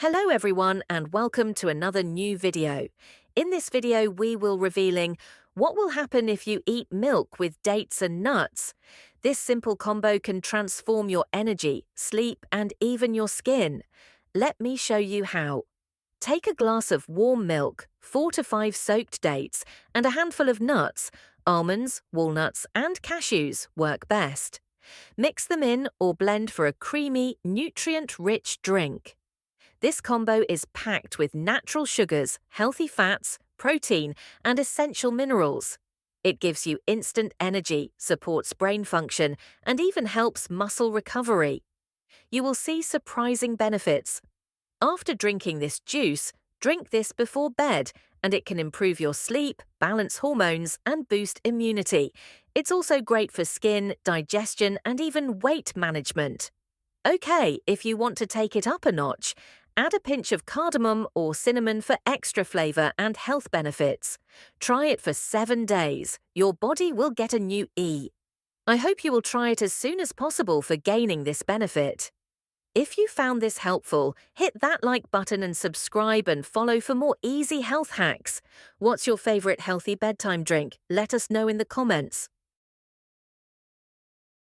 Hello everyone and welcome to another new video. In this video we will revealing what will happen if you eat milk with dates and nuts. This simple combo can transform your energy, sleep and even your skin. Let me show you how. Take a glass of warm milk, 4 to 5 soaked dates and a handful of nuts. Almonds, walnuts and cashews work best. Mix them in or blend for a creamy, nutrient-rich drink. This combo is packed with natural sugars, healthy fats, protein, and essential minerals. It gives you instant energy, supports brain function, and even helps muscle recovery. You will see surprising benefits. After drinking this juice, drink this before bed, and it can improve your sleep, balance hormones, and boost immunity. It's also great for skin, digestion, and even weight management. Okay, if you want to take it up a notch, add a pinch of cardamom or cinnamon for extra flavor and health benefits. Try it for 7 days. Your body will get a new E. I hope you will try it as soon as possible for gaining this benefit. If you found this helpful, hit that like button and subscribe and follow for more easy health hacks. What's your favorite healthy bedtime drink? Let us know in the comments.